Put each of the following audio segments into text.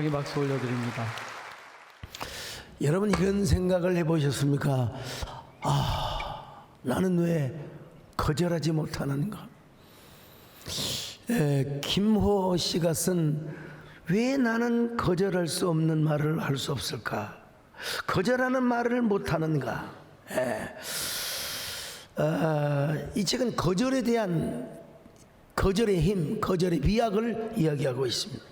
감사하게 박수 올려드립니다. 여러분 이런 생각을 해보셨습니까? 나는 왜 거절하지 못하는가? 김호 씨가 쓴 왜 나는 거절할 수 없는 말을 할 수 없을까? 거절하는 말을 못하는가? 이 책은 거절에 대한 거절의 힘, 거절의 비약을 이야기하고 있습니다.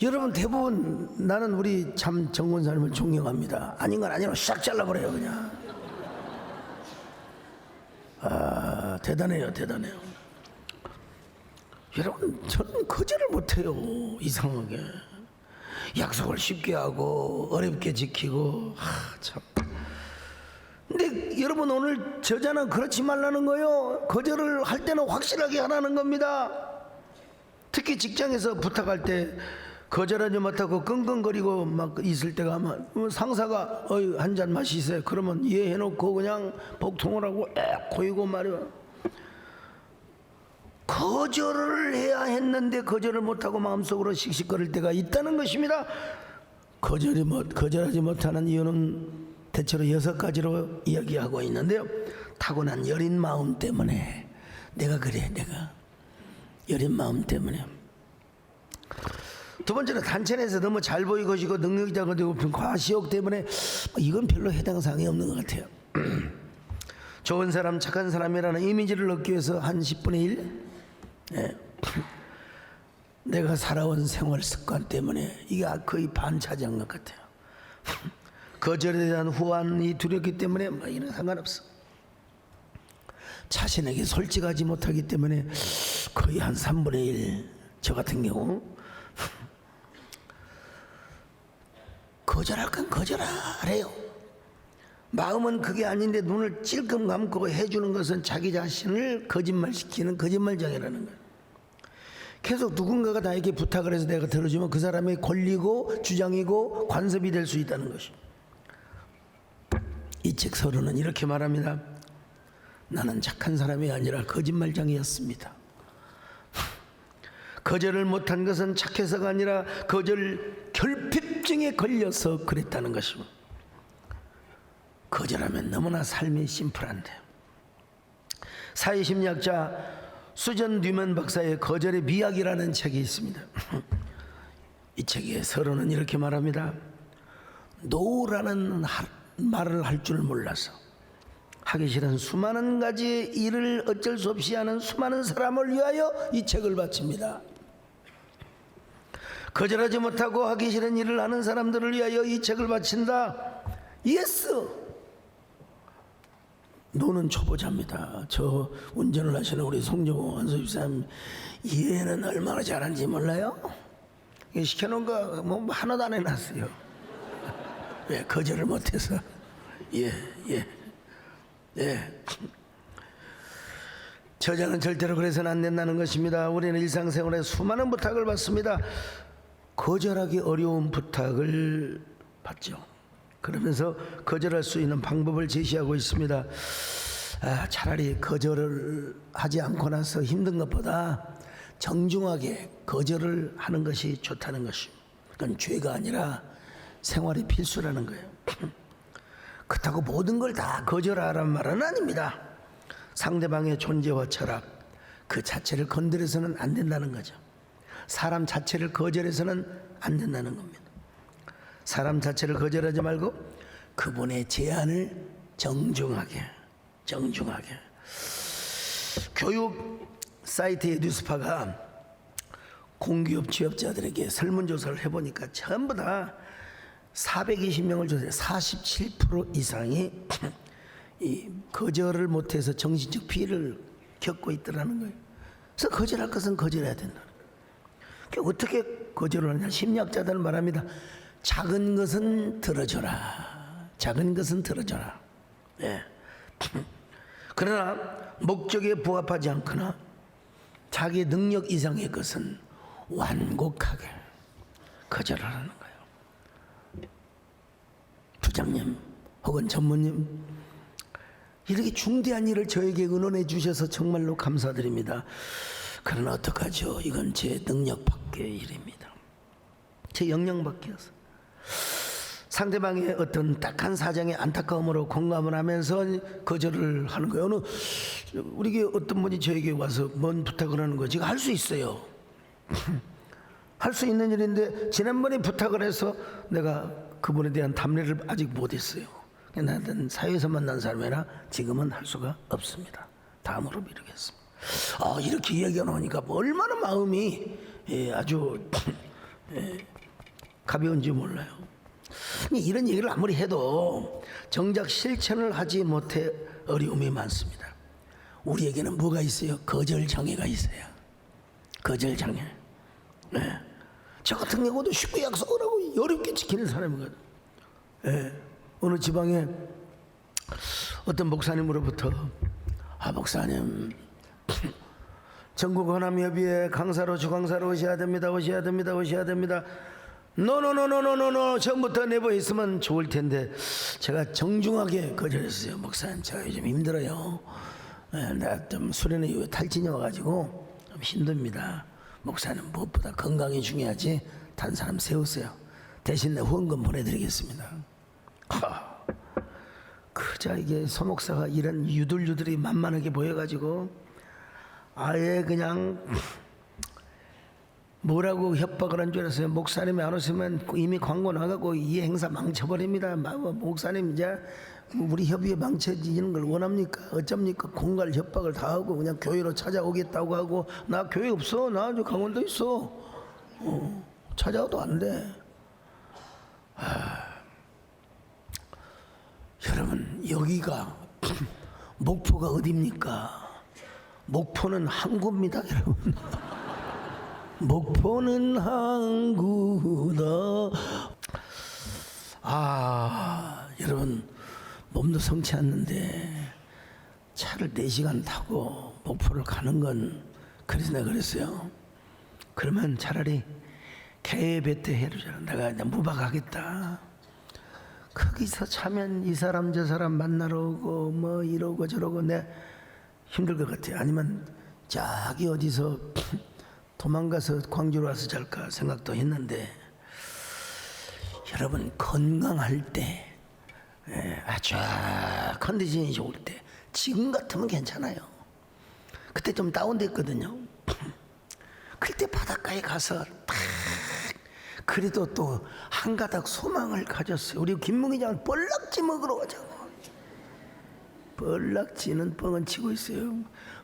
여러분 대부분 나는 우리 참 정권사님을 존경합니다. 아닌 건 아니라고 싹 잘라버려요 그냥. 대단해요, 대단해요. 여러분 저는 거절을 못해요. 이상하게 약속을 쉽게 하고 어렵게 지키고 참. 근데 여러분 오늘 저자는 그렇지 말라는 거요. 거절을 할 때는 확실하게 하라는 겁니다. 특히 직장에서 부탁할 때 거절하지 못하고 끙끙거리고 막 있을 때가 아마 상사가 한 잔 마시세요. 그러면 이해해놓고 그냥 복통을 하고 고이고 말이야. 거절을 해야 했는데 거절을 못하고 마음속으로 씩씩거릴 때가 있다는 것입니다. 거절하지 못하는 이유는 대체로 6가지로 이야기하고 있는데요. 타고난 여린 마음 때문에 내가 그래, 내가 여린 마음 때문에. 두 번째는 단체 내에서 너무 잘 보이고 싶고 능력이 되고 과시욕 때문에 이건 별로 해당 사항이 없는 것 같아요. 좋은 사람, 착한 사람이라는 이미지를 얻기 위해서 한 10분의 1 내가 살아온 생활 습관 때문에 이게 거의 반 차지한 것 같아요. 거절에 대한 후환이 두렵기 때문에 이런 상관없어. 자신에게 솔직하지 못하기 때문에 거의 한 3분의 1 저 같은 경우 거절할 건 거절하래요. 마음은 그게 아닌데 눈을 찔끔 감고 해주는 것은 자기 자신을 거짓말시키는 거짓말장애라는 거예요. 계속 누군가가 나에게 부탁을 해서 내가 들어주면 그 사람의 권리고 주장이고 관습이 될 수 있다는 것이. 이 책 서론은 이렇게 말합니다. 나는 착한 사람이 아니라 거짓말장애였습니다. 거절을 못한 것은 착해서가 아니라 거절 결핍증에 걸려서 그랬다는 것입니다. 거절하면 너무나 삶이 심플한데. 사회심리학자 수전 뉘먼 박사의 거절의 미학이라는 책이 있습니다. 이 책의 서론은 이렇게 말합니다. 노라는 말을 할 줄 몰라서 하기 싫은 수많은 가지 일을 어쩔 수 없이 하는 수많은 사람을 위하여 이 책을 바칩니다. 거절하지 못하고 하기 싫은 일을 하는 사람들을 위하여 이 책을 바친다. 예스. 노는 초보자입니다. 저 운전을 하시는 우리 송정호 원수집사님 이해는 얼마나 잘하는지 몰라요? 시켜놓은 거 뭐 하나도 안 해놨어요. 왜? 거절을 못해서. 예. 저자는 절대로 그래서는 안 된다는 것입니다. 우리는 일상생활에 수많은 부탁을 받습니다. 거절하기 어려운 부탁을 받죠. 그러면서 거절할 수 있는 방법을 제시하고 있습니다. 차라리 거절을 하지 않고 나서 힘든 것보다 정중하게 거절을 하는 것이 좋다는 것입니다. 그건 죄가 아니라 생활의 필수라는 거예요. 그렇다고 모든 걸 다 거절하라는 말은 아닙니다. 상대방의 존재와 철학 그 자체를 건드려서는 안 된다는 거죠. 사람 자체를 거절해서는 안 된다는 겁니다. 사람 자체를 거절하지 말고 그분의 제안을 정중하게 교육 사이트의 뉴스파가 공기업 취업자들에게 설문조사를 해보니까 전부 다 420명을 조사해 47% 이상이 이 거절을 못해서 정신적 피해를 겪고 있더라는 거예요. 그래서 거절할 것은 거절해야 된다. 어떻게 거절을 하냐? 심리학자들은 말합니다. 작은 것은 들어줘라. 작은 것은 들어줘라. 그러나 목적에 부합하지 않거나 자기 능력 이상의 것은 완곡하게 거절하라는 거예요. 부장님 혹은 전무님, 이렇게 중대한 일을 저에게 의논해 주셔서 정말로 감사드립니다. 그러나 어떡하죠? 이건 제 능력 밖의 일입니다. 제 역량 밖이었어. 상대방의 어떤 딱한 사정에 안타까움으로 공감을 하면서 거절을 하는 거예요. 우리에게 어떤 분이 저에게 와서 뭔 부탁을 하는 거예요. 제가 할 수 있어요. 할 수 있는 일인데 지난번에 부탁을 해서 내가 그분에 대한 답례를 아직 못했어요. 나는 사회에서 만난 사람이라 지금은 할 수가 없습니다. 다음으로 미루겠습니다. 이렇게 이야기가 나오니까 얼마나 마음이 아주 가벼운지 몰라요. 이런 얘기를 아무리 해도 정작 실천을 하지 못해 어려움이 많습니다. 우리에게는 뭐가 있어요? 거절장애가 있어요. 거절장애. 네. 저 같은 경우도 쉽게 약속을 하고 어렵게 지키는 사람이거든. 네. 어느 지방에 어떤 목사님으로부터 목사님 전국 헌암협의회 강사로 주강사로 오셔야 됩니다. 노노노노노노노 처음부터 내보였으면 좋을 텐데 제가 정중하게 거절했어요. 목사님 제가 요즘 힘들어요. 내가 좀 수련회 이후에 탈진이 와가지고 좀 힘듭니다. 목사님 무엇보다 건강이 중요하지 다른 사람 세우세요. 대신 내 후원금 보내드리겠습니다. 그자 이게 소목사가 이런 유들유들이 만만하게 보여가지고 아예 그냥 뭐라고 협박을 한 줄 알았어요. 목사님이 안 오시면 이미 광고 나가고 이 행사 망쳐버립니다. 목사님 이제 우리 협의회 망쳐지는 걸 원합니까? 어쩝니까? 공갈 협박을 다 하고 그냥 교회로 찾아오겠다고 하고 나 교회 없어. 나 아주 강원도 있어. 찾아와도 안 돼. 여러분 여기가 목포가 어디입니까? 목포는 항구입니다, 여러분. 목포는 항구다. 여러분 몸도 성치 않는데 차를 4시간 타고 목포를 가는 건 그래서 내가 그랬어요. 그러면 차라리 개배태 해루잖아. 내가 그냥 무박하겠다. 거기서 차면 이 사람 저 사람 만나러 오고 뭐 이러고 저러고 내 힘들 것 같아. 아니면 저기 어디서 도망가서 광주로 와서 잘까 생각도 했는데 여러분 건강할 때 아주 컨디션이 좋을 때 지금 같으면 괜찮아요. 그때 좀 다운됐거든요. 그때 바닷가에 가서 딱 그래도 또 한 가닥 소망을 가졌어요. 우리 김문기장은 볼락지 먹으러 가자고. 볼락지는 뻥은 치고 있어요.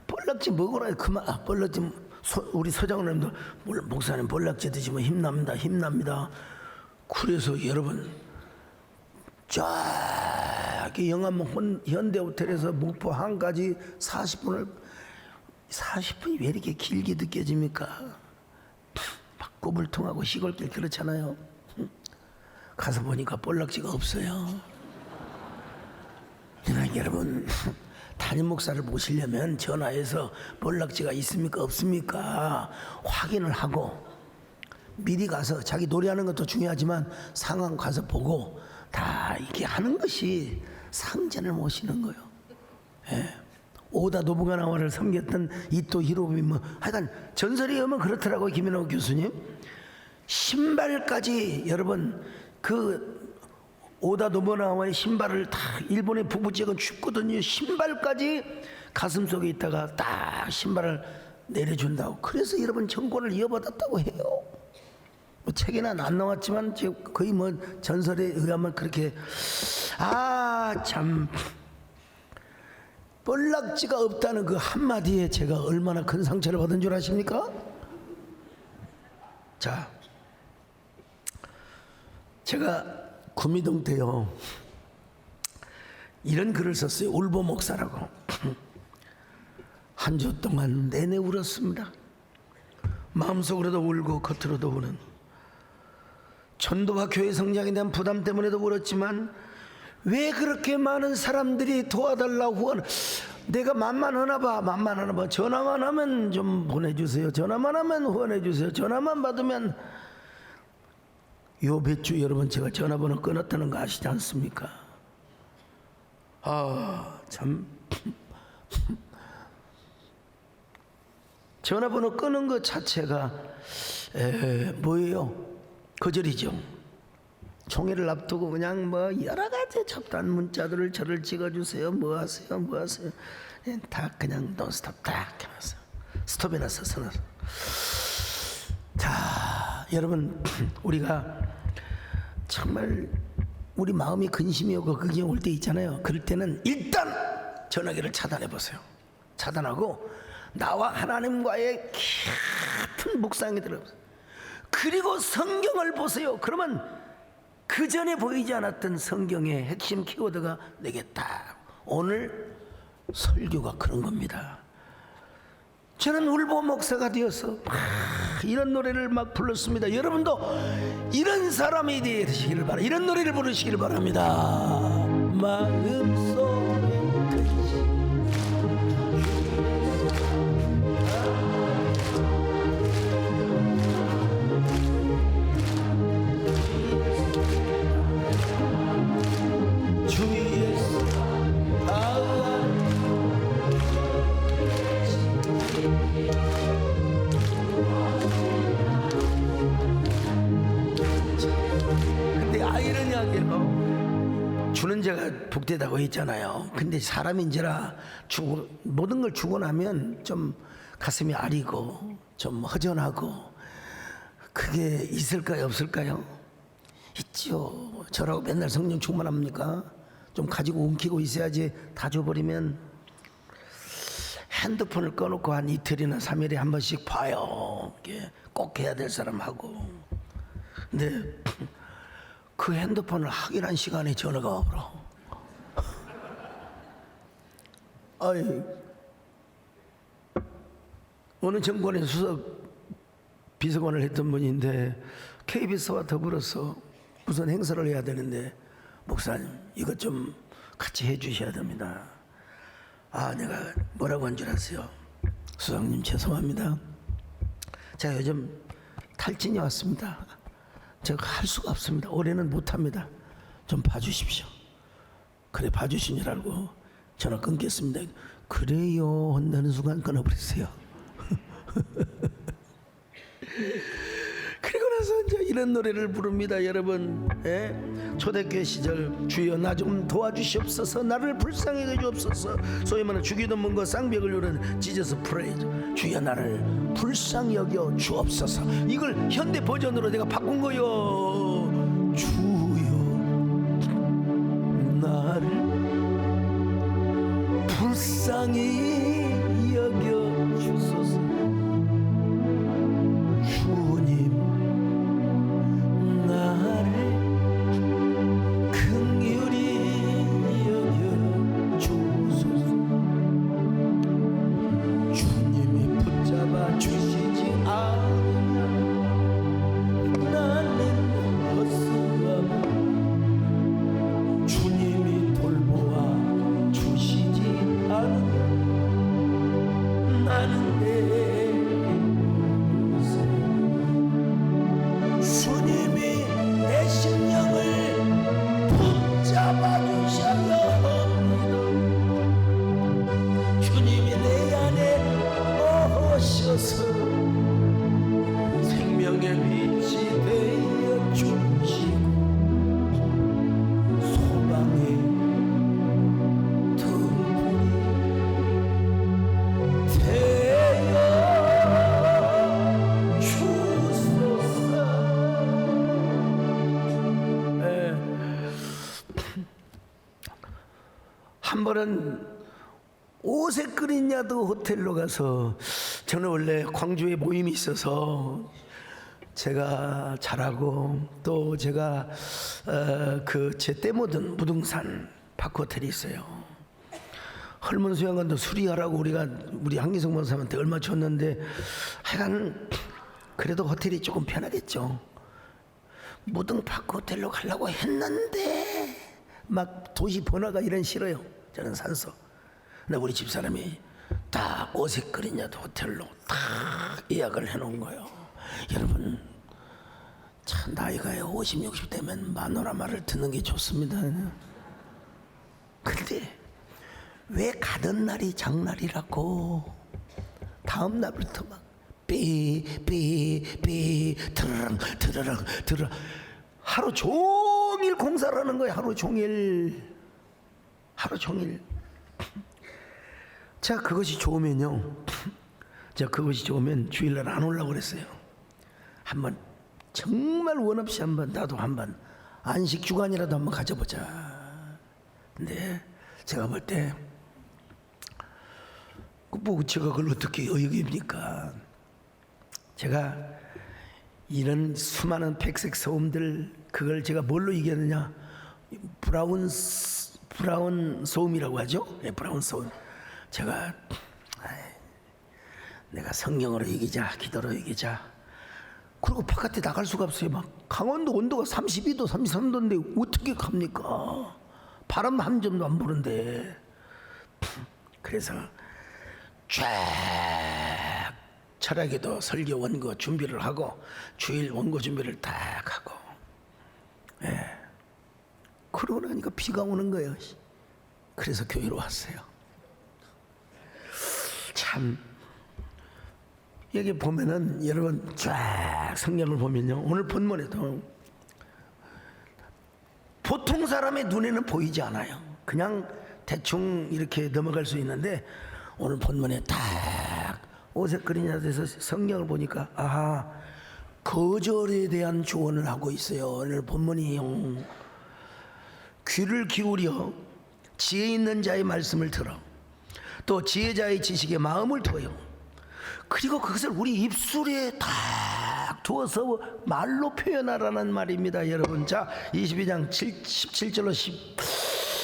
볼락지 먹으러 그만. 볼락지 우리 서장님도 목사님 볼락지 드시면 힘납니다. 그래서 여러분 저기 영암 현대호텔에서 목포 항까지 40분이 왜 이렇게 길게 느껴집니까? 막 꼬불통하고 시골길 그렇잖아요. 가서 보니까 볼락지가 없어요. 그러나 여러분 담임 목사를 모시려면 전화해서 볼락지가 있습니까 없습니까 확인을 하고 미리 가서 자기 노래하는 것도 중요하지만 상황 가서 보고 다 이렇게 하는 것이 상전을 모시는 거예요. 오다 노부가나와를 섬겼던 이토 히로부미 뭐 하여간 전설에 의하면 그렇더라고요. 김인호 교수님 신발까지 여러분 그 오다 노부가나와의 신발을 다 일본의 부부제가 춥거든요. 신발까지 가슴속에 있다가 딱 신발을 내려준다고. 그래서 여러분 정권을 이어받았다고 해요. 뭐 책에는 안 나왔지만 거의 뭐 전설에 의하면 그렇게 참 볼락지가 없다는 그 한마디에 제가 얼마나 큰 상처를 받은 줄 아십니까? 자, 제가 구미동 때요 이런 글을 썼어요. 울보 목사라고. 한 주 동안 내내 울었습니다. 마음속으로도 울고 겉으로도 우는 전도와 교회 성장에 대한 부담 때문에도 울었지만 왜 그렇게 많은 사람들이 도와달라고 내가 만만하나 봐. 전화만 하면 좀 보내주세요. 전화만 하면 후원해주세요. 전화만 받으면 요 몇 주 여러분 제가 전화번호 끊었다는 거 아시지 않습니까? 참 전화번호 끊은 것 자체가 뭐예요? 거절이죠. 총회를 앞두고 그냥 뭐 여러 가지 잡다한 문자들을 저를 찍어주세요. 뭐 하세요? 뭐 하세요? 다 그냥 논스톱 딱 해놨어요. 스톱에 놨어, 서놨어. 자, 여러분, 우리가 정말 우리 마음이 근심이 오고 그게 올 때 있잖아요. 그럴 때는 일단 전화기를 차단해 보세요. 차단하고 나와 하나님과의 깊은 묵상이 들어보세요. 그리고 성경을 보세요. 그러면 그 전에 보이지 않았던 성경의 핵심 키워드가 내게 딱. 오늘 설교가 그런 겁니다. 저는 울보 목사가 되어서 막 이런 노래를 막 불렀습니다. 여러분도 이런 사람이 되시기를 바랍니다. 이런 노래를 부르시기를 바랍니다. 마음속에 주는 자가 복되다고 했잖아요. 근데 사람인지라 모든 걸 주고 나면 좀 가슴이 아리고 좀 허전하고 그게 있을까요, 없을까요? 있죠. 저라고 맨날 성령 충만합니까? 좀 가지고 움키고 있어야지. 다 줘버리면 핸드폰을 꺼놓고 한 이틀이나 3일에 한 번씩 봐요. 이게 꼭 해야 될 사람하고. 근데 그 핸드폰을 확인한 시간에 전화가 와버려. 아이, 어느 정권의 수석 비서관을 했던 분인데 KBS와 더불어서 무슨 행사를 해야 되는데 목사님 이것 좀 같이 해주셔야 됩니다. 아, 내가 뭐라고 한 줄 아세요? 수석님 죄송합니다. 제가 요즘 탈진이 왔습니다. 제가 할 수가 없습니다. 올해는 못합니다. 좀 봐주십시오. 그래, 봐주신 줄 알고 전화 끊겠습니다. 그래요 한다는 순간 끊어버렸어요. 그리고 나서 이제 이런 노래를 부릅니다. 여러분, 초대교회 시절 주여 나 좀 도와주시옵소서, 나를 불쌍히 여겨주옵소서. 소위 말하는 죽이던 문과 쌍벽을 요는 지저스 프레이즈. 주여 나를 불쌍히 여겨 주옵소서. 이걸 현대 버전으로 내가 바꾼 거요. 주여 나를 불쌍히 여겨 주소서. 생명의 빛이 되어 주시고 소망의 등불이 되어 주소서. 한 번은 오색 그린 야도 호텔로 가서, 저는 원래 광주에 모임이 있어서 제가 잘하고 또 제가 그 제 때 묻은 무등산 파크호텔이 있어요. 헐문 수양관도 수리하라고 우리 한기성 목사님한테 얼마 줬는데 하여간 그래도 호텔이 조금 편하겠죠. 무등 파크호텔로 가려고 했는데 막 도시 번화가 이런 싫어요. 저는 산소. 근데 우리 집사람이 딱 오색 그린 야도 호텔로 딱 예약을 해놓은 거예요. 여러분, 참 나이가 50, 60 되면 마누라 말을 듣는 게 좋습니다. 근데 왜 가던 날이 장날이라고 다음 날부터 막 삐 드르렁 하루 종일 공사를 하는 거예요. 하루 종일. 자, 그것이 좋으면요, 그것이 좋으면 주일날 안 오려고 그랬어요. 한번 정말 원 없이 한번 나도 한번 안식 주간이라도 한번 가져보자. 근데 제가 볼 때 뭐 제가 그걸 어떻게 여깁니까? 제가 이런 수많은 백색 소음들, 그걸 제가 뭘로 이겼느냐? 브라운 소음이라고 하죠. 네, 브라운 소음. 제가 내가 성령으로 이기자, 기도로 이기자. 그리고 바깥에 나갈 수가 없어요. 막 강원도 온도가 32도, 33도인데 어떻게 갑니까? 바람 한 점도 안 부는데. 그래서 쫙 철학에도 설교 원고 준비를 하고 주일 원고 준비를 딱 하고, 그러고 나니까 비가 오는 거예요. 그래서 교회로 왔어요. 참, 여기 보면은 여러분 쫙 성경을 보면요, 오늘 본문에도 보통 사람의 눈에는 보이지 않아요. 그냥 대충 이렇게 넘어갈 수 있는데, 오늘 본문에 딱 오색거리냐 돼서 성경을 보니까 아하, 거절에 대한 조언을 하고 있어요. 오늘 본문이요. 귀를 기울여 지혜 있는 자의 말씀을 들어, 또 지혜자의 지식에 마음을 둬요. 그리고 그것을 우리 입술에 딱 두어서 말로 표현하라는 말입니다. 여러분, 자 22장 17절로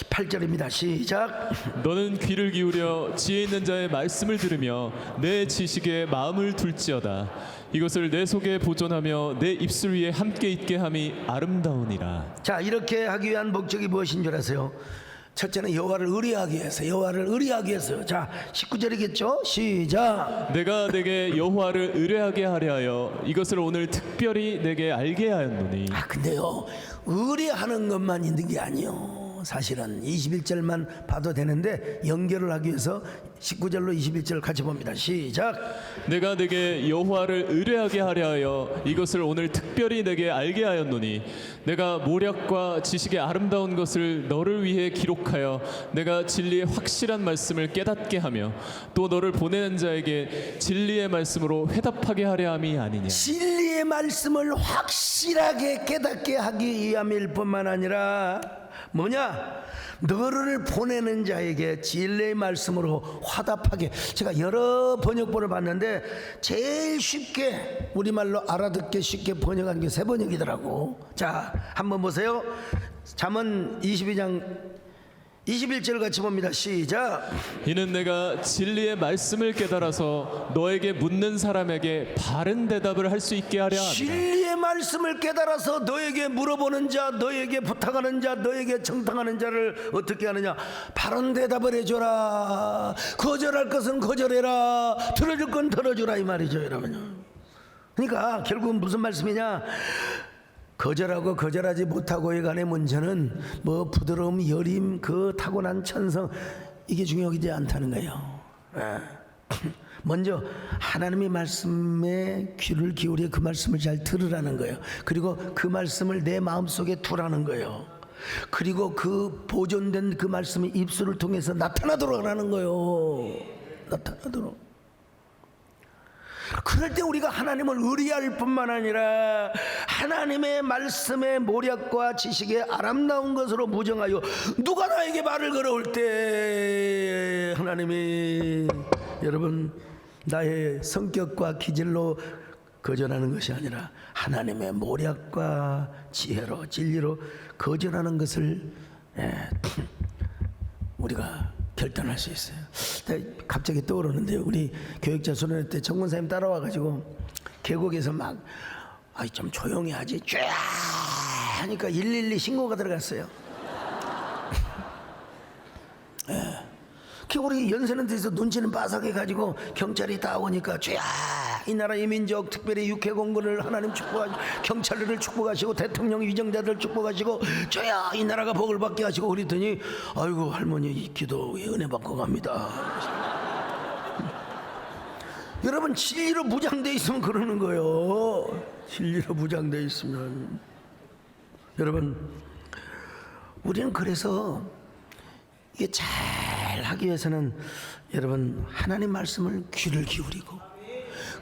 18절입니다. 시작. 너는 귀를 기울여 지혜 있는 자의 말씀을 들으며 내 지식에 마음을 둘지어다. 이것을 내 속에 보존하며 내 입술 위에 함께 있게 함이 아름다우니라. 자, 이렇게 하기 위한 목적이 무엇인 줄 아세요? 첫째는 여호와를 의뢰하기 위해서, 여호와를 의뢰하기 위해서. 자, 19절이겠죠? 시작. 내가 내게 여호와를 의뢰하게 하려 하여 이것을 오늘 특별히 내게 알게 하였노니. 근데요, 의뢰하는 것만 있는 게 아니요. 사실은 21절만 봐도 되는데 연결을 하기 위해서 19절로 21절 같이 봅니다. 시작. 내가 내게 여호와를 의뢰하게 하려 하여 이것을 오늘 특별히 내게 알게 하였노니 내가 모략과 지식의 아름다운 것을 너를 위해 기록하여 내가 진리의 확실한 말씀을 깨닫게 하며 또 너를 보내는 자에게 진리의 말씀으로 회답하게 하려 함이 아니냐. 진리의 말씀을 확실하게 깨닫게 하기 위함일 뿐만 아니라 뭐냐? 너를 보내는 자에게 진리의 말씀으로 화답하게. 제가 여러 번역본을 봤는데 제일 쉽게 우리말로 알아듣기 쉽게 번역한 게 세 번역이더라고. 자, 한번 보세요. 잠언 22장 21절 같이 봅니다. 시작. 이는 내가 진리의 말씀을 깨달아서 너에게 묻는 사람에게 바른 대답을 할 수 있게 하려 합니다. 진리의 말씀을 깨달아서 너에게 물어보는 자, 너에게 부탁하는 자, 너에게 청탁하는 자를 어떻게 하느냐? 바른 대답을 해줘라. 거절할 것은 거절해라. 들어줄 건 들어주라, 이 말이죠, 여러분. 그러니까 결국은 무슨 말씀이냐? 거절하고 거절하지 못하고에 관한 문제는 뭐 부드러움, 여림, 그 타고난 천성, 이게 중요하지 않다는 거예요. 먼저 하나님의 말씀에 귀를 기울여 그 말씀을 잘 들으라는 거예요. 그리고 그 말씀을 내 마음속에 두라는 거예요. 그리고 그 보존된 그 말씀이 입술을 통해서 나타나도록 하는 거예요. 나타나도록. 그럴 때 우리가 하나님을 의뢰할 뿐만 아니라 하나님의 말씀의 모략과 지식의 아름다운 것으로 무정하여 누가 나에게 말을 걸어올 때 하나님이, 여러분, 나의 성격과 기질로 거절하는 것이 아니라 하나님의 모략과 지혜로, 진리로 거절하는 것을 우리가 결단할 수 있어요. 갑자기 떠오르는데, 우리 교육자 수련회 때 정권사님 따라와가지고 계곡에서 막 좀 조용히 하지 쫙 하니까 112 신고가 들어갔어요. 우리 연세는 돼서 눈치는 빠삭해 가지고 경찰이 다 오니까 쫙, 이 나라 이민족 특별히 육해 공군을 하나님 축복하시고 경찰들을 축복하시고 대통령 위정자들 축복하시고 저야 이 나라가 복을 받게 하시고 그랬더니 아이고 할머니 이 기도에 은혜 받고 갑니다. 여러분 진리로 무장돼 있으면 그러는 거예요. 진리로 무장돼 있으면. 여러분 우리는 그래서 이게 잘 하기 위해서는 여러분 하나님 말씀을 귀를 기울이고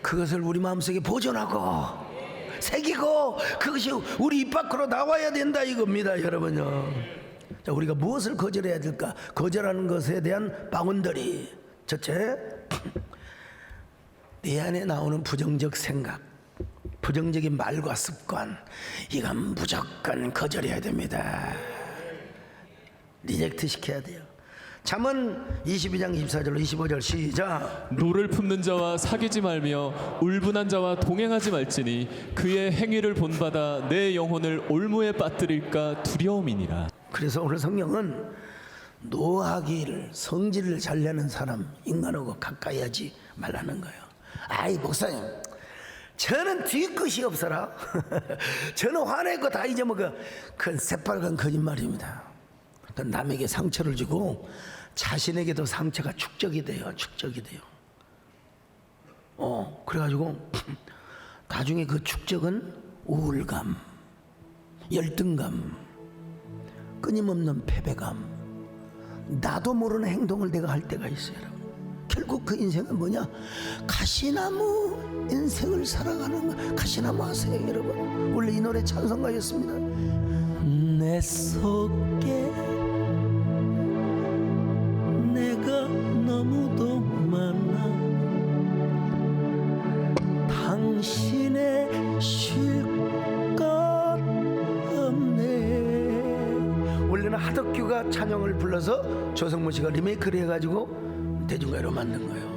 그것을 우리 마음속에 보존하고 새기고 그것이 우리 입 밖으로 나와야 된다 이겁니다. 여러분요. 자, 우리가 무엇을 거절해야 될까? 거절하는 것에 대한 방언들이 첫째, 내 안에 나오는 부정적 생각, 부정적인 말과 습관, 이건 무조건 거절해야 됩니다. 리젝트 시켜야 돼요. 잠언 22장 24절로 25절 시작. 노를 품는 자와 사귀지 말며 울분한 자와 동행하지 말지니 그의 행위를 본받아 내 영혼을 올무에 빠뜨릴까 두려움이니라. 그래서 오늘 성경은 노하기를 성질을 잘 내는 사람 인간하고 가까이 하지 말라는 거예요. 아이 목사님 저는 뒤끝이 없어라. 저는 화내고 다 잊어먹어. 그건 새빨간 거짓말입니다. 남에게 상처를 주고 자신에게도 상처가 축적이 돼요. 축적이 돼요. 그래가지고 나중에 그 축적은 우울감, 열등감, 끊임없는 패배감, 나도 모르는 행동을 내가 할 때가 있어요. 여러분. 결국 그 인생은 뭐냐? 가시나무 인생을 살아가는 거. 가시나무 아세요 여러분? 원래 이 노래 찬송가였습니다. 내 속에 내가 너무도 많아 당신의 쉴 것 없네. 원래는 하덕규가 찬영을 불러서 조성모 씨가 리메이크를 해가지고 대중가요로 만든 거예요.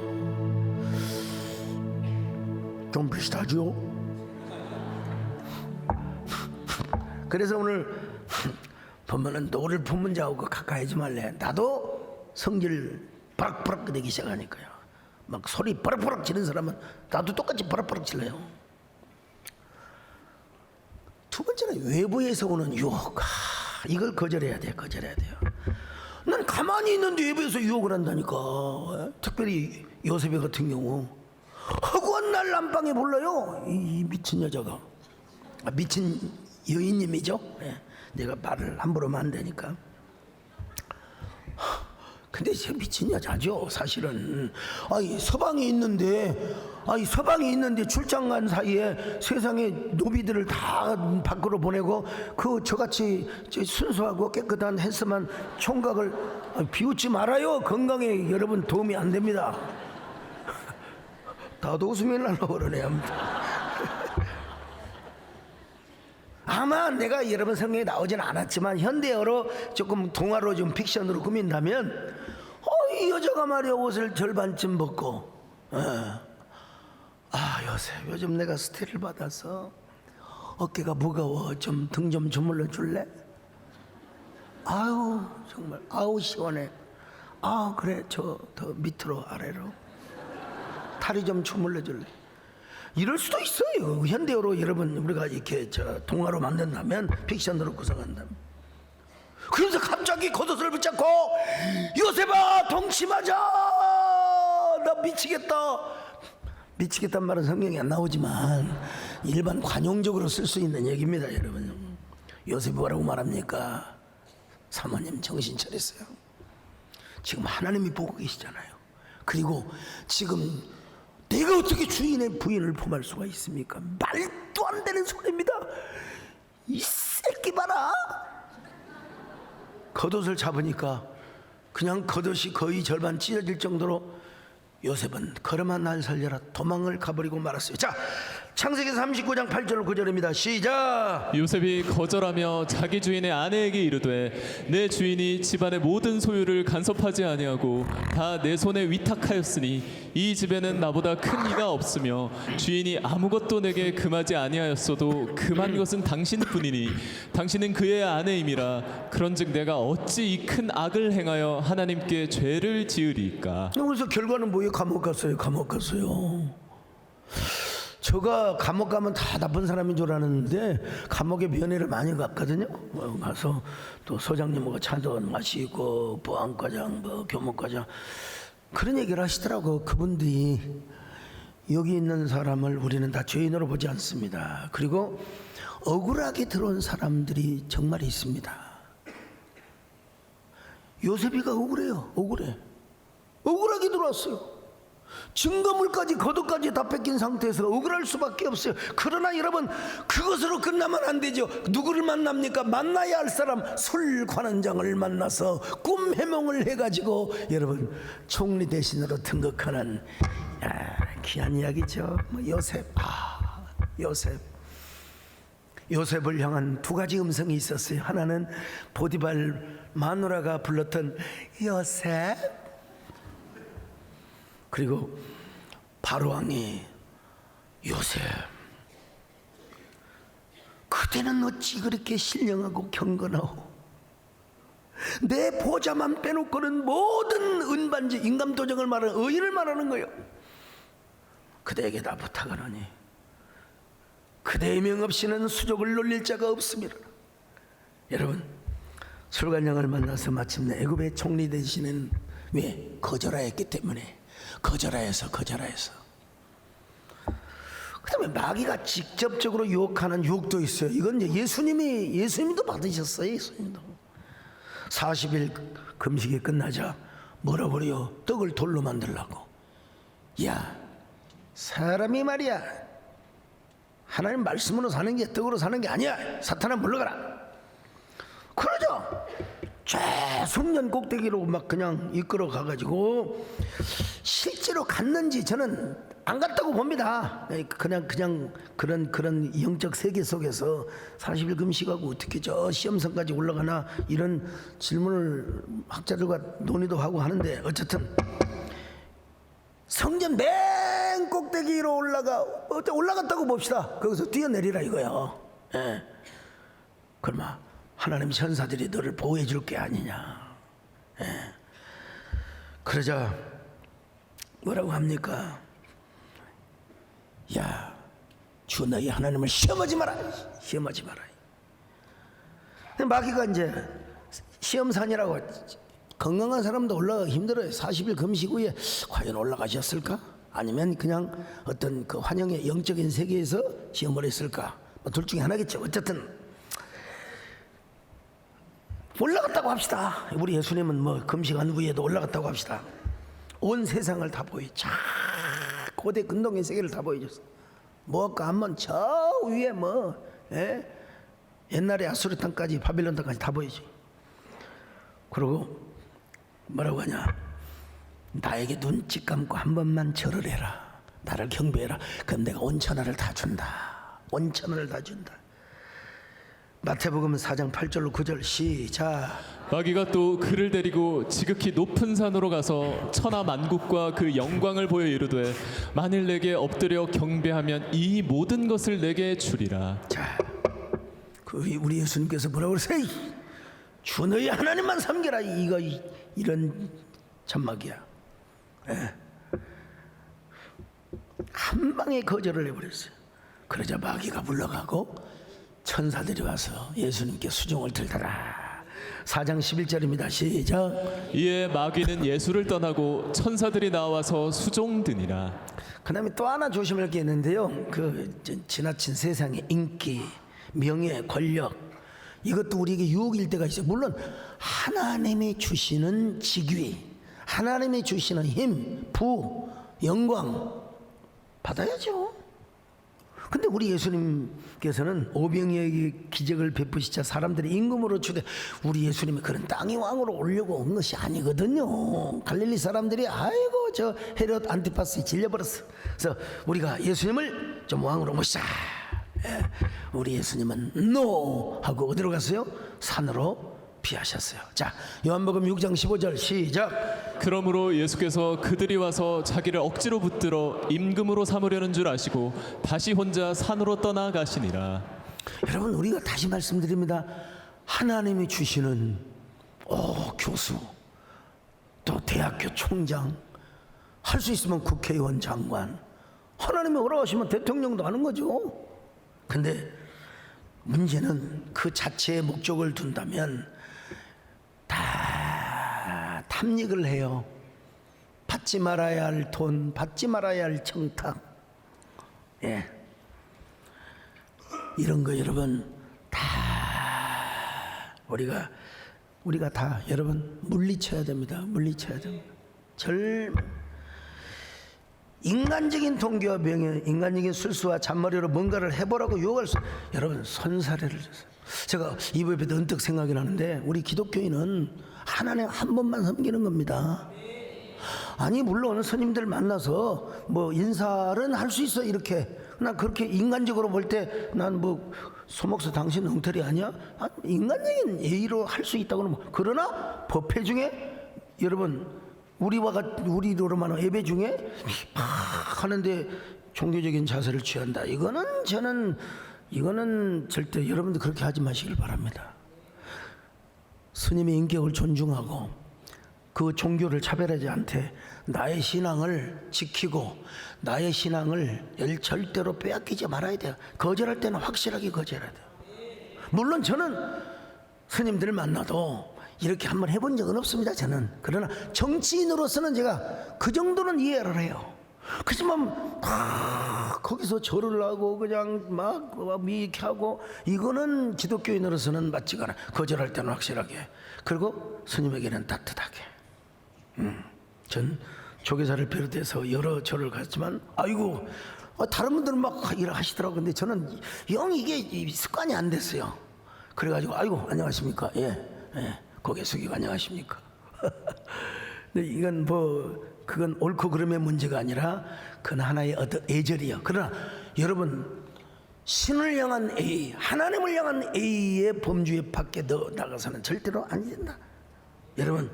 좀 비슷하죠? 그래서 오늘 보면은 노를 품은 자하고 가까이 하지 말래. 나도 성질 버럭버럭 내기 시작하니까요. 막 소리 버럭버럭 지르는 사람은 나도 똑같이 버럭버럭 질러요. 두 번째는 외부에서 오는 유혹. 이걸 거절해야 돼요. 거절해야 돼요. 난 가만히 있는데 외부에서 유혹을 한다니까. 특별히 요셉이 같은 경우 허구한 날 안방에 불러요. 이 미친 여자가. 미친 여인님이죠. 내가 말을 함부로 하면 안 되니까. 근데 저 미친 여자죠 사실은. 서방이 있는데 출장 간 사이에 세상에 노비들을 다 밖으로 보내고 그 저같이 순수하고 깨끗한 헬스만 총각을 비웃지 말아요. 건강에 여러분 도움이 안 됩니다. 나도 웃음이 날라 그러네. 아마 내가 여러분 성경에 나오진 않았지만 현대어로 조금 동화로 좀 픽션으로 꾸민다면 이 여자가 말이야 옷을 절반쯤 벗고 요새 요즘 내가 스트레스를 받아서 어깨가 무거워 좀 등 좀 주물러 줄래? 아유 정말 아우 시원해. 그래 저 더 밑으로 아래로 다리 좀 주물러 줄래? 이럴 수도 있어요. 현대어로 여러분 우리가 이렇게 동화로 만든다면 픽션으로 구성한다면. 그래서 갑자기 겉옷을 붙잡고 요셉아 동침하자. 나 미치겠다. 미치겠단 말은 성경에 안 나오지만 일반 관용적으로 쓸 수 있는 얘기입니다. 여러분 요셉이 뭐라고 말합니까? 사모님 정신 차렸어요. 지금 하나님이 보고 계시잖아요. 그리고 지금 내가 어떻게 주인의 부인을 범할 수가 있습니까? 말도 안 되는 소리입니다. 이 새끼 봐라. 겉옷을 잡으니까 그냥 겉옷이 거의 절반 찢어질 정도로 요셉은 걸음한 날 살려라 도망을 가버리고 말았어요. 자, 창세기 39장 8절 9절입니다. 시작. 요셉이 거절하며 자기 주인의 아내에게 이르되 내 주인이 집안의 모든 소유를 간섭하지 아니하고 다 내 손에 위탁하였으니 이 집에는 나보다 큰 이가 없으며 주인이 아무것도 내게 금하지 아니하였어도 금한 것은 당신뿐이니 당신은 그의 아내임이라. 그런즉 내가 어찌 이 큰 악을 행하여 하나님께 죄를 지으리까. 그래서 결과는 뭐예요? 감옥 갔어요. 감옥 갔어요. 저가 감옥 가면 다 나쁜 사람인 줄 알았는데 감옥에 면회를 많이 갔거든요. 가서 또 소장님하고 차도 마시고 보안과장, 교목과장 그런 얘기를 하시더라고. 그분들이 여기 있는 사람을 우리는 다 죄인으로 보지 않습니다. 그리고 억울하게 들어온 사람들이 정말 있습니다. 요셉이가 억울해요. 억울하게 들어왔어요. 증거물까지 거두까지 다 뺏긴 상태에서 억울할 수밖에 없어요. 그러나 여러분, 그것으로 끝나면 안 되죠. 누구를 만납니까? 만나야 할 사람, 술관원장을 만나서 꿈 해몽을 해가지고 여러분 총리 대신으로 등극하는 귀한 이야기죠. 요셉을 향한 두 가지 음성이 있었어요. 하나는 보디발 마누라가 불렀던 요셉, 그리고 바로왕이 요셉, 그대는 어찌 그렇게 신령하고 경건하오? 내 보좌만 빼놓고는 모든 은반지, 인감도정을 말하는 의인을 말하는 거예요. 그대에게 다 부탁하노니 그대의 명 없이는 수족을 놀릴 자가 없습니다. 여러분, 술관장을 만나서 마침내 애굽의 총리 되시는, 왜? 거절하였기 때문에. 거절하여서. 그 다음에 마귀가 직접적으로 유혹하는 유혹도 있어요. 이건 이제 예수님도 받으셨어요. 예수님도 40일 금식이 끝나자 뭐라 그래요? 떡을 돌로 만들라고. 야, 사람이 말이야, 하나님 말씀으로 사는 게 떡으로 사는 게 아니야. 사탄아 물러가라. 그러죠. 최송년 꼭대기로 막 그냥 이끌어 가가지고, 실제로 갔는지 저는 안 갔다고 봅니다. 그냥 그런 영적 세계 속에서 40일 금식하고 어떻게 저 시험선까지 올라가나, 이런 질문을 학자들과 논의도 하고 하는데, 어쨌든 성전 맨 꼭대기로 올라갔다고 봅시다. 거기서 뛰어내리라 이거요. 예. 그러면 하나님 천사들이 너를 보호해 줄 게 아니냐. 예. 그러자 뭐라고 합니까? 야, 주 너희 하나님을 시험하지 마라. 근데 마귀가 이제 시험산이라고, 건강한 사람도 올라가기 힘들어요. 40일 금식 후에 과연 올라가셨을까? 아니면 그냥 어떤 그 환영의 영적인 세계에서 시험을 했을까? 뭐 둘 중에 하나겠죠. 어쨌든 올라갔다고 합시다. 우리 예수님은 뭐 금식한 후에도 올라갔다고 합시다. 온 세상을 다 보여줘. 고대 근동의 세계를 다 보여줬어. 뭐가 한번 저 위에 옛날에 아수르 땅까지, 바빌론 땅까지 다 보여줘. 그리고 뭐라고 하냐? 나에게 눈치 감고 한 번만 절을 해라. 나를 경배해라. 그럼 내가 온천하를 다 준다. 마태복음 4장 8절로 9절 시작. 마귀가 또 그를 데리고 지극히 높은 산으로 가서 천하 만국과 그 영광을 보여 이르되, 만일 내게 엎드려 경배하면 이 모든 것을 내게 주리라. 자, 우리 예수님께서 뭐라고 그러세요? 주 너희 하나님만 섬겨라. 이런 천막이야. 예. 한 방에 거절을 해버렸어요. 그러자 마귀가 물러가고 천사들이 와서 예수님께 수종을 들더라. 4장 11절입니다. 시작. 이에 마귀는 예수를 떠나고 천사들이 나와서 수종드니라. 그 다음에 또 하나 조심할 게 있는데요. 그 지나친 세상의 인기, 명예, 권력, 이것도 우리에게 유혹일 때가 있어요. 물론 하나님이 주시는 직위, 하나님이 주시는 힘, 부, 영광 받아야죠. 근데 우리 예수님께서는 오병이어에게 기적을 베푸시자 사람들이 임금으로 추대, 우리 예수님이 그런 땅의 왕으로 오려고 온 것이 아니거든요. 갈릴리 사람들이 아이고 저 헤롯 안티파스에 질려버렸어. 그래서 우리가 예수님을 좀 왕으로 모시자. 우리 예수님은 NO 하고 어디로 갔어요? 산으로 피하셨어요. 자, 요한복음 6장 15절 시작. 그러므로 예수께서 그들이 와서 자기를 억지로 붙들어 임금으로 삼으려는 줄 아시고 다시 혼자 산으로 떠나가시니라. 여러분, 우리가 다시 말씀드립니다. 하나님이 주시는 교수, 또 대학교 총장, 할 수 있으면 국회의원, 장관, 하나님이 허락하시면 대통령도 하는 거죠. 근데 문제는 그 자체의 목적을 둔다면 다 탐닉을 해요. 받지 말아야 할 돈, 받지 말아야 할 청탁, 예. 이런 거 여러분 다 우리가 다 여러분 물리쳐야 됩니다. 물리쳐야 됩니다. 인간적인 동기와 명예, 인간적인 술수와 잔머리로 뭔가를 해보라고 유혹할 수, 여러분 손사래를 줬어요. 제가 이번 예배 때 언뜻 생각이 나는데 우리 기독교인은 하나님 한 번만 섬기는 겁니다. 아니 물론 스님들 만나서 뭐 인사는 할 수 있어 이렇게. 난 그렇게 인간적으로 볼 때 난 뭐 소목사 당신 엉터리 아니야? 인간적인 예의로 할 수 있다고 하면 그러나 법회 중에 여러분 우리로만 하는 예배 중에 막 하는데 종교적인 자세를 취한다. 이거는 절대 여러분들 그렇게 하지 마시길 바랍니다. 스님의 인격을 존중하고 그 종교를 차별하지 않되 나의 신앙을 지키고 나의 신앙을 절대로 빼앗기지 말아야 돼요. 거절할 때는 확실하게 거절해야 돼요. 물론 저는 스님들 만나도 이렇게 한번 해본 적은 없습니다. 저는. 그러나 정치인으로서는 제가 그 정도는 이해를 해요. 그렇지만 거기서 절을 하고 그냥 막 미익게 하고 이거는 기독교인으로서는 맞지가 않아. 거절할 때는 확실하게, 그리고 스님에게는 따뜻하게. 전 조계사를 비롯해서 여러 절을 갔지만 아이고 다른 분들은 막 일을 하시더라고요. 근데 저는 영 이게 습관이 안 됐어요. 그래가지고 아이고 안녕하십니까, 예 고개 숙이고 안녕하십니까. 근데 이건 그건 옳고 그름의 문제가 아니라 그건 하나의 어떤 애절이요. 그러나 여러분 신을 향한 애의, 하나님을 향한 애의 범주에 밖에 나가서는 절대로 안 된다. 여러분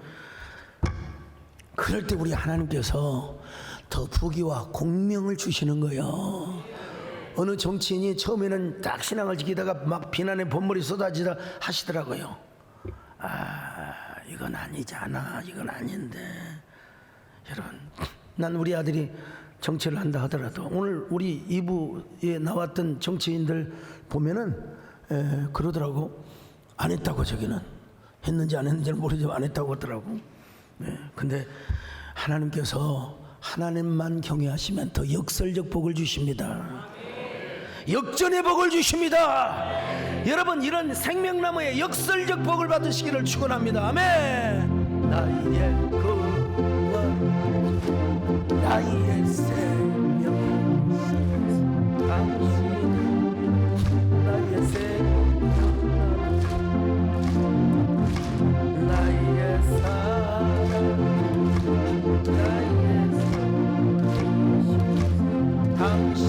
그럴 때 우리 하나님께서 더 부귀와 공명을 주시는 거예요. 어느 정치인이 처음에는 딱 신앙을 지키다가 막 비난의 본물이 쏟아지다 하시더라고요. 이건 아니잖아, 이건 아닌데. 여러분 난 우리 아들이 정치를 한다 하더라도 오늘 우리 2부에 나왔던 정치인들 보면은 그러더라고. 안 했다고, 저기는 했는지 안 했는지는 모르지만 안 했다고 하더라고. 근데 하나님께서 하나님만 경외하시면 더 역설적 복을 주십니다. 역전의 복을 주십니다. 여러분 이런 생명나무의 역설적 복을 받으시기를 축원합니다. 아멘. 나의 거와 나의 생명 당신 나의 생명 나의 사랑 나의 사랑 당신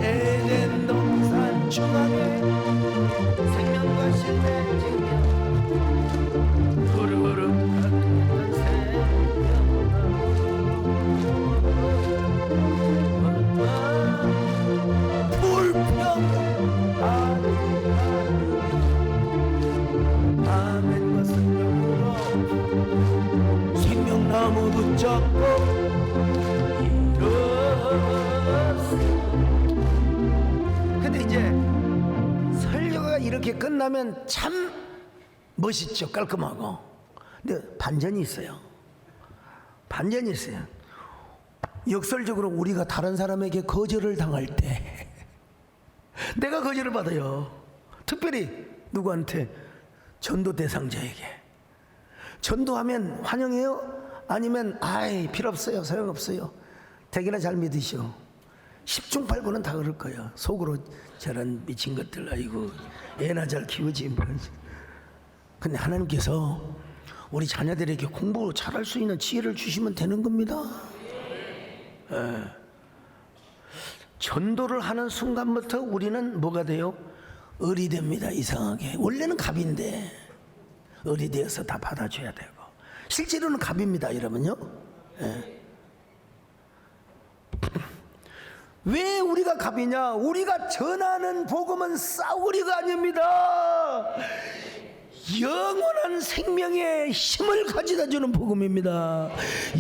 에덴 동산 중앙에 생명과 실내 지며 흐르흐르 가득했던 생명나무 불평 아멘과 성령으로 생명나무 붙잡고 근데 이제 설교가 이렇게 끝나면 참 멋있죠. 깔끔하고. 근데 반전이 있어요. 반전이 있어요. 역설적으로 우리가 다른 사람에게 거절을 당할 때 내가 거절을 받아요. 특별히 누구한테? 전도 대상자에게. 전도하면 환영해요? 아니면 필요 없어요, 소용없어요. 대개나 잘 믿으시오. 10중 8구는 다 그럴 거예요. 속으로 저런 미친 것들, 아이고 애나 잘 키우지 뭐. 근데 하나님께서 우리 자녀들에게 공부 잘할 수 있는 지혜를 주시면 되는 겁니다. 전도를 하는 순간부터 우리는 뭐가 돼요? 을이 됩니다. 이상하게. 원래는 갑인데 을이 되어서 다 받아줘야 되고, 실제로는 갑입니다, 여러분요. 왜 우리가 갑이냐? 우리가 전하는 복음은 싸구리가 아닙니다. 영원한 생명의 힘을 가져다 주는 복음입니다.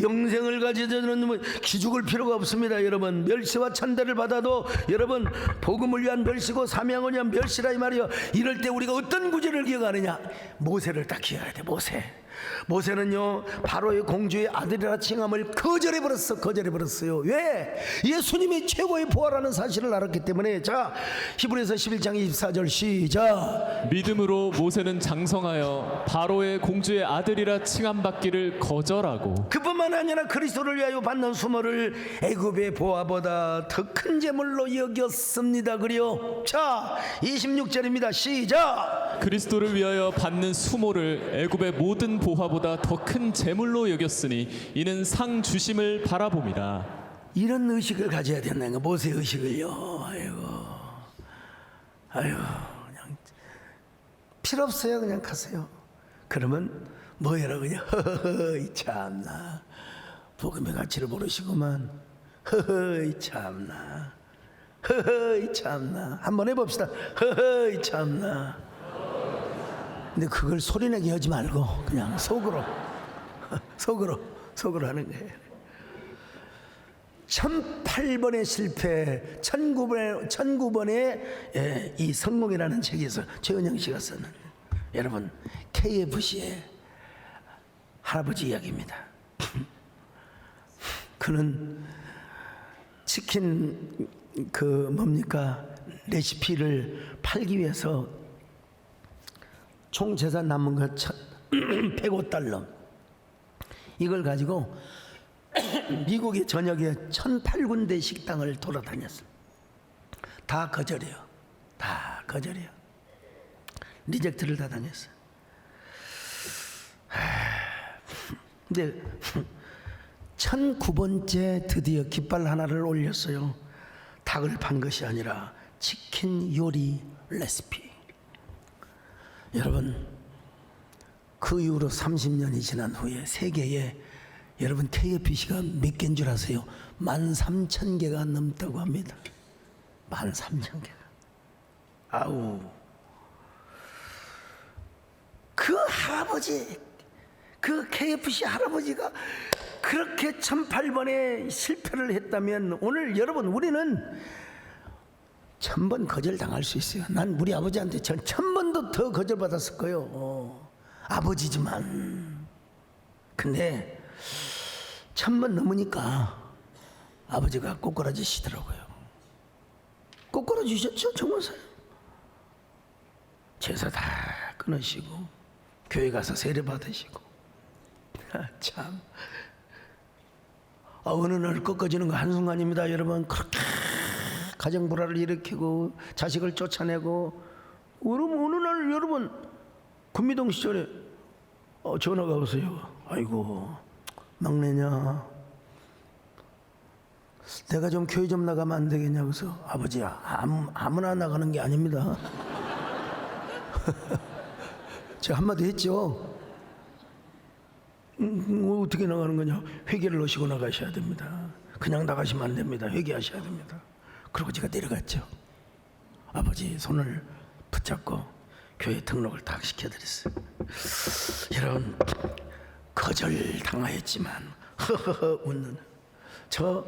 영생을 가져다 주는, 기죽을 필요가 없습니다. 여러분 멸시와 찬대를 받아도 여러분 복음을 위한 멸시고 사명을 위한 멸시라 이 말이요. 이럴 때 우리가 어떤 구절을 기억하느냐? 모세를 딱 기억해야 돼. 모세. 모세는요 바로의 공주의 아들이라 칭함을 거절해버렸어요. 왜? 예수님이 최고의 보아라는 사실을 알았기 때문에. 자, 히브리서 11장 24절 시작. 믿음으로 모세는 장성하여 바로의 공주의 아들이라 칭함받기를 거절하고 그뿐만 아니라 그리스도를 위하여 받는 수모를 애굽의 보아보다 더 큰 제물로 여겼습니다. 그리요. 자, 26절입니다. 시작. 그리스도를 위하여 받는 수모를 애굽의 모든 보화보다 더 큰 재물로 여겼으니 이는 상 주심을 바라봅니다. 이런 의식을 가져야 된다는 거. 모세 의식을요. 아이고 그냥 필요 없어요. 그냥 가세요. 그러면 뭐해라 그냥 허허이 참나 복음의 가치를 모르시구만. 허허이 참나 허허이 참나. 한번 해봅시다. 허허이 참나. 근데 그걸 소리내게 하지 말고 그냥 속으로 하는 거예요. 1008번의 실패, 1009번의 이 성공이라는 책에서 최은영 씨가 쓰는, 여러분 KFC의 할아버지 이야기입니다. 그는 치킨 레시피를 팔기 위해서 총 재산 남은 것 105달러 이걸 가지고 미국의 전역에 1008군데 식당을 돌아다녔어요. 다 거절해요. 리젝트를 다 당했어요. 근데 1009번째 드디어 깃발 하나를 올렸어요. 닭을 판 것이 아니라 치킨 요리 레시피. 여러분, 그 이후로 30년이 지난 후에 세계에 여러분 KFC가 몇 개인 줄 아세요? 13,000개가 넘다고 합니다. 13,000개가. 아우. 그 할아버지, 그 KFC 할아버지가 그렇게 1008번의 실패를 했다면 오늘 여러분 우리는 1000번 거절당할 수 있어요. 난 우리 아버지한테 1000번도 더 거절받았을 거예요. 아버지지만. 근데 1000번 넘으니까 아버지가 꼬꾸라지시더라고요. 꼬꾸라지셨죠? 정말. 제사 다 끊으시고 교회 가서 세례 받으시고. 참. 어느 날 꺾어지는 거 한순간입니다. 여러분 그렇게 가정 불화를 일으키고 자식을 쫓아내고. 어느 날 여러분 군미동 시절에 전화가 오세요. 아이고 막내냐, 내가 좀 교회 좀 나가면 안 되겠냐. 그래서 아버지야 아무나 나가는 게 아닙니다. 제가 한마디 했죠. 어떻게 나가는 거냐. 회개를 하시고 나가셔야 됩니다. 그냥 나가시면 안 됩니다. 회개하셔야 됩니다. 그리고 제가 내려갔죠. 아버지 손을 붙잡고 교회 등록을 다 시켜드렸어요. 여러분 거절당하였지만 허허허 웃는. 저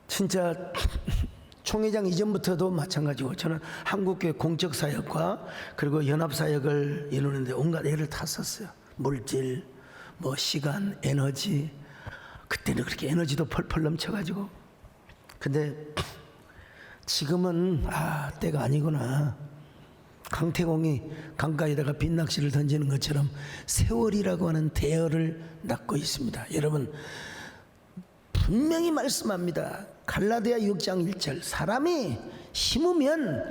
진짜 총회장 이전부터도 마찬가지고 저는 한국교회 공적사역과 그리고 연합사역을 이루는데 온갖 애를 다 썼어요. 물질, 뭐 시간, 에너지. 그때는 그렇게 에너지도 펄펄 넘쳐가지고. 근데 지금은 때가 아니구나. 강태공이 강가에다가 빈낚시를 던지는 것처럼 세월이라고 하는 대열을 낳고 있습니다. 여러분 분명히 말씀합니다. 갈라디아 6장 1절 사람이 심으면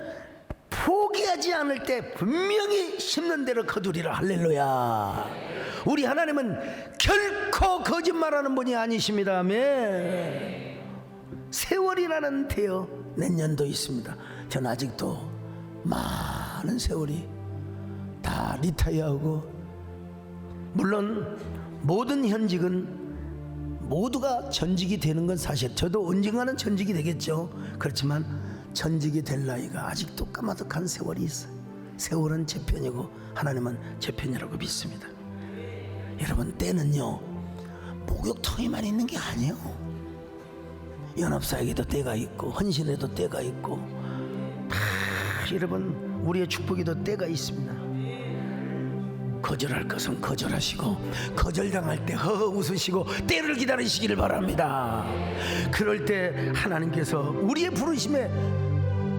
포기하지 않을 때 분명히 심는 대로 거두리라. 할렐루야. 우리 하나님은 결코 거짓말하는 분이 아니십니다. 아멘. 세월이라는 대여 내년도 있습니다. 전 아직도 많은 세월이 다 리타이어하고, 물론 모든 현직은 모두가 전직이 되는 건 사실, 저도 언젠가는 전직이 되겠죠. 그렇지만 전직이 될 나이가 아직도 까마득한 세월이 있어요. 세월은 제 편이고 하나님은 제 편이라고 믿습니다. 여러분 때는요 목욕탕에만 있는 게 아니에요. 연합사에게도 때가 있고 헌신에도 때가 있고 다 여러분 우리의 축복에도 때가 있습니다. 거절할 것은 거절하시고 거절당할 때 허허 웃으시고 때를 기다리시기를 바랍니다. 그럴 때 하나님께서 우리의 부르심에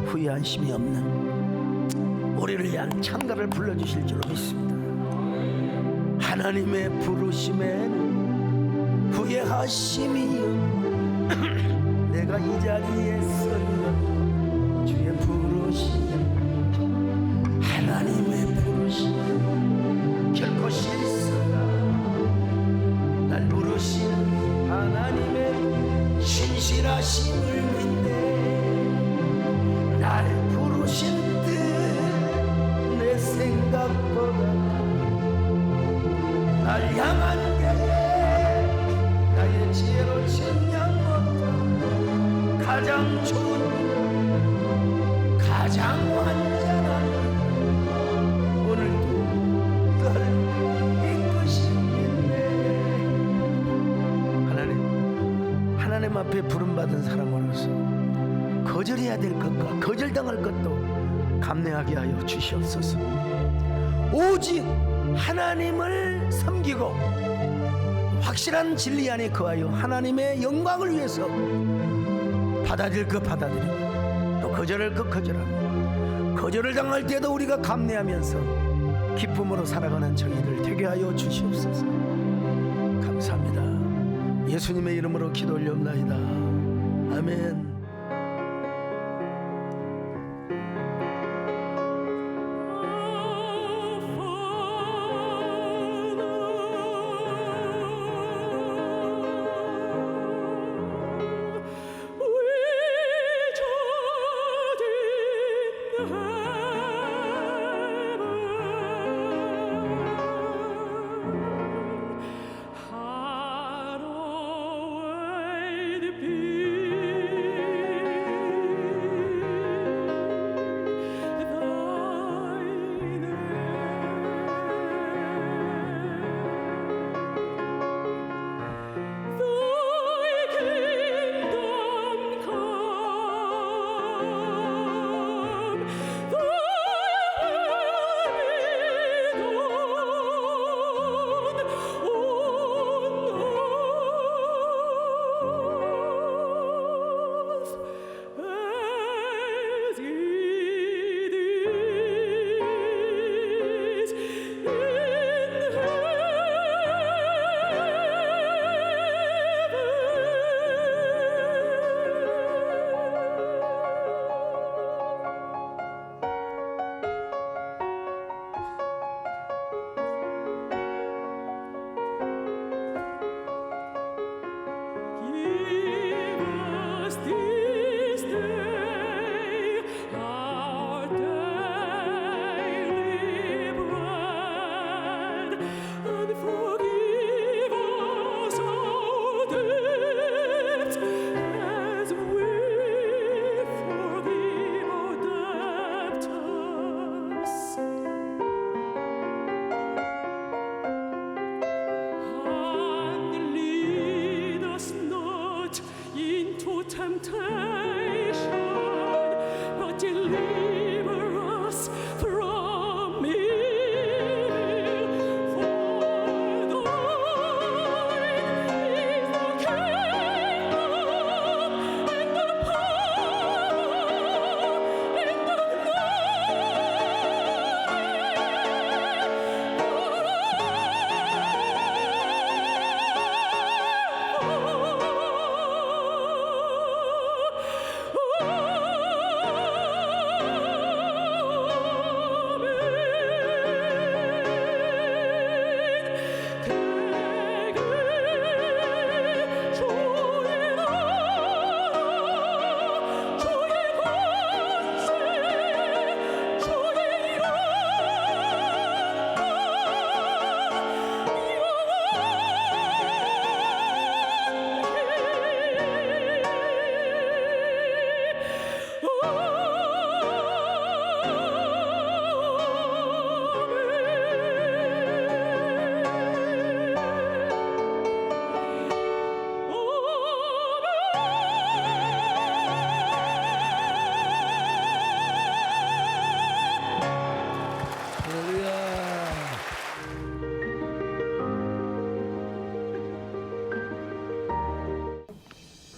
후회한심이 없는 우리를 위한 찬가를 불러주실 줄로 믿습니다. 하나님의 부르심에는 후회하심이 없는 내가 이 자리에 서 있는 주의 부르심, 하나님의 부르심 결코 실수가 날 부르신 하나님의 신실하심을 믿네. 날 부르신 뜻 내 생각보다 날 향한 게에 나의 지혜로 측량 못한 가장 좋은 가장 완전한 오늘도 널 이끄시겠네. 하나님 앞에 부름받은 사람으로서 거절해야 될 것과 거절당할 것도 감내하게 하여 주시옵소서. 오직 하나님을 섬기고 확실한 진리 안에 거하여 하나님의 영광을 위해서 받아들일 것 받아들이고 또 거절할 것 거절하고 거절을 당할 때도 우리가 감내하면서 기쁨으로 살아가는 저희들 되게 하여 주시옵소서. 감사합니다. 예수님의 이름으로 기도 올려옵나이다. 아멘. Hallowed be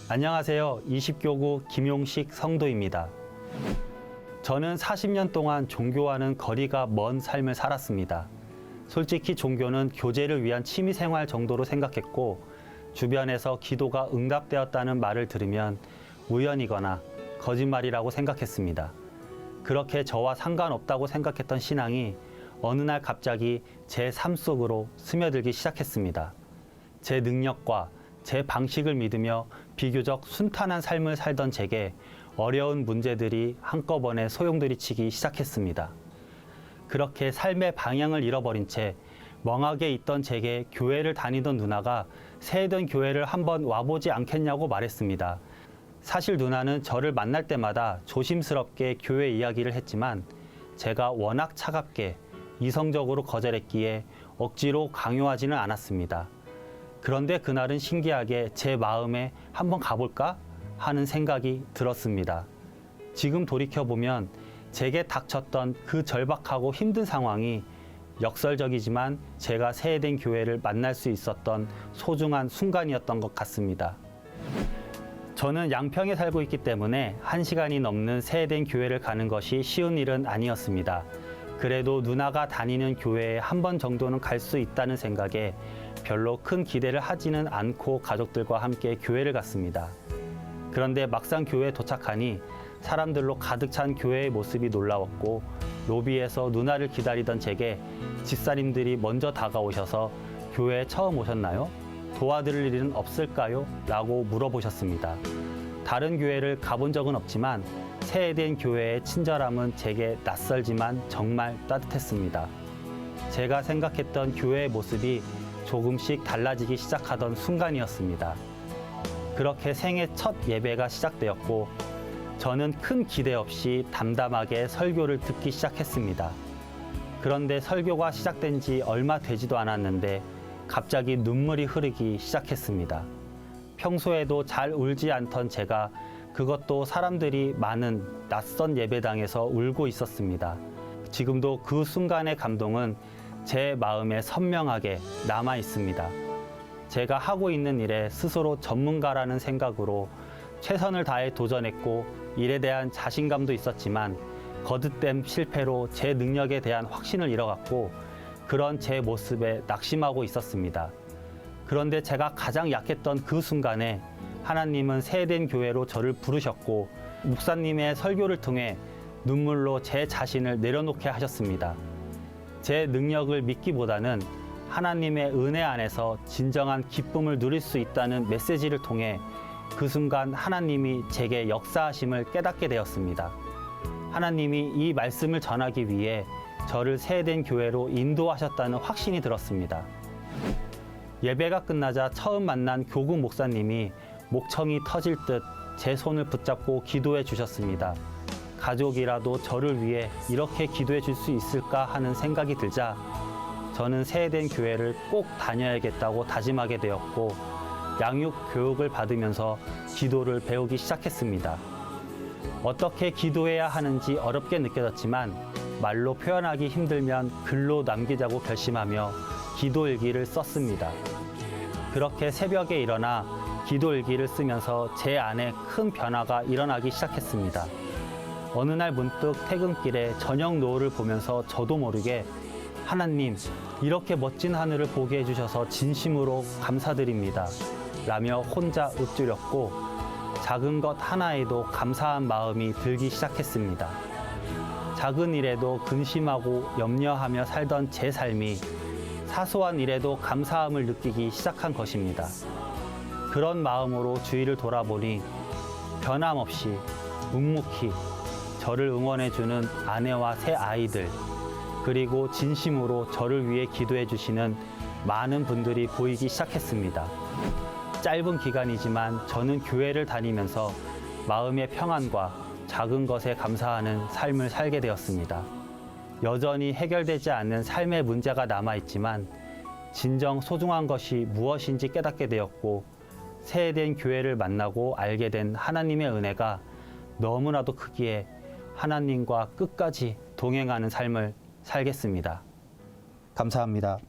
안녕하세요. 20교구 김용식 성도입니다. 저는 40년 동안 종교와는 거리가 먼 삶을 살았습니다. 솔직히 종교는 교제를 위한 취미생활 정도로 생각했고 주변에서 기도가 응답되었다는 말을 들으면 우연이거나 거짓말이라고 생각했습니다. 그렇게 저와 상관없다고 생각했던 신앙이 어느 날 갑자기 제 삶 속으로 스며들기 시작했습니다. 제 능력과 제 방식을 믿으며 비교적 순탄한 삶을 살던 제게 어려운 문제들이 한꺼번에 소용돌이치기 시작했습니다. 그렇게 삶의 방향을 잃어버린 채 멍하게 있던 제게 교회를 다니던 누나가 새해된 교회를 한번 와보지 않겠냐고 말했습니다. 사실 누나는 저를 만날 때마다 조심스럽게 교회 이야기를 했지만 제가 워낙 차갑게 이성적으로 거절했기에 억지로 강요하지는 않았습니다. 그런데 그날은 신기하게 제 마음에 한번 가볼까 하는 생각이 들었습니다. 지금 돌이켜보면 제게 닥쳤던 그 절박하고 힘든 상황이 역설적이지만 제가 새해된 교회를 만날 수 있었던 소중한 순간이었던 것 같습니다. 저는 양평에 살고 있기 때문에 1시간이 넘는 새해된 교회를 가는 것이 쉬운 일은 아니었습니다. 그래도 누나가 다니는 교회에 한 번 정도는 갈 수 있다는 생각에 별로 큰 기대를 하지는 않고 가족들과 함께 교회를 갔습니다. 그런데 막상 교회에 도착하니 사람들로 가득 찬 교회의 모습이 놀라웠고 로비에서 누나를 기다리던 제게 집사님들이 먼저 다가오셔서 교회에 처음 오셨나요? 도와드릴 일은 없을까요? 라고 물어보셨습니다. 다른 교회를 가본 적은 없지만 새해된 교회의 친절함은 제게 낯설지만 정말 따뜻했습니다. 제가 생각했던 교회의 모습이 조금씩 달라지기 시작하던 순간이었습니다. 그렇게 생애 첫 예배가 시작되었고 저는 큰 기대 없이 담담하게 설교를 듣기 시작했습니다. 그런데 설교가 시작된 지 얼마 되지도 않았는데 갑자기 눈물이 흐르기 시작했습니다. 평소에도 잘 울지 않던 제가 그것도 사람들이 많은 낯선 예배당에서 울고 있었습니다. 지금도 그 순간의 감동은 제 마음에 선명하게 남아 있습니다. 제가 하고 있는 일에 스스로 전문가라는 생각으로 최선을 다해 도전했고 일에 대한 자신감도 있었지만 거듭된 실패로 제 능력에 대한 확신을 잃어갔고 그런 제 모습에 낙심하고 있었습니다. 그런데 제가 가장 약했던 그 순간에 하나님은 새해된 교회로 저를 부르셨고 목사님의 설교를 통해 눈물로 제 자신을 내려놓게 하셨습니다. 제 능력을 믿기보다는 하나님의 은혜 안에서 진정한 기쁨을 누릴 수 있다는 메시지를 통해 그 순간 하나님이 제게 역사하심을 깨닫게 되었습니다. 하나님이 이 말씀을 전하기 위해 저를 새해된 교회로 인도하셨다는 확신이 들었습니다. 예배가 끝나자 처음 만난 교구 목사님이 목청이 터질 듯 제 손을 붙잡고 기도해 주셨습니다. 가족이라도 저를 위해 이렇게 기도해 줄 수 있을까 하는 생각이 들자 저는 새해된 교회를 꼭 다녀야겠다고 다짐하게 되었고 양육 교육을 받으면서 기도를 배우기 시작했습니다. 어떻게 기도해야 하는지 어렵게 느껴졌지만 말로 표현하기 힘들면 글로 남기자고 결심하며 기도 일기를 썼습니다. 그렇게 새벽에 일어나 기도 일기를 쓰면서 제 안에 큰 변화가 일어나기 시작했습니다. 어느 날 문득 퇴근길에 저녁 노을을 보면서 저도 모르게 하나님, 이렇게 멋진 하늘을 보게 해주셔서 진심으로 감사드립니다. 라며 혼자 읊조렸고 작은 것 하나에도 감사한 마음이 들기 시작했습니다. 작은 일에도 근심하고 염려하며 살던 제 삶이 사소한 일에도 감사함을 느끼기 시작한 것입니다. 그런 마음으로 주위를 돌아보니 변함없이 묵묵히 저를 응원해주는 아내와 새 아이들, 그리고 진심으로 저를 위해 기도해 주시는 많은 분들이 보이기 시작했습니다. 짧은 기간이지만 저는 교회를 다니면서 마음의 평안과 작은 것에 감사하는 삶을 살게 되었습니다. 여전히 해결되지 않는 삶의 문제가 남아있지만 진정 소중한 것이 무엇인지 깨닫게 되었고 새해된 교회를 만나고 알게 된 하나님의 은혜가 너무나도 크기에 하나님과 끝까지 동행하는 삶을 살겠습니다. 감사합니다.